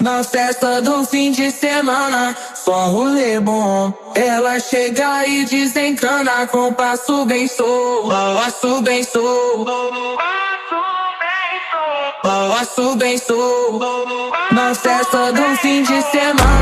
Na festa do fim de semana, só um rolê bom. Ela chega e desencana com passo bem solto, passo bem solto, passo bem solto. Na festa do fim de semana.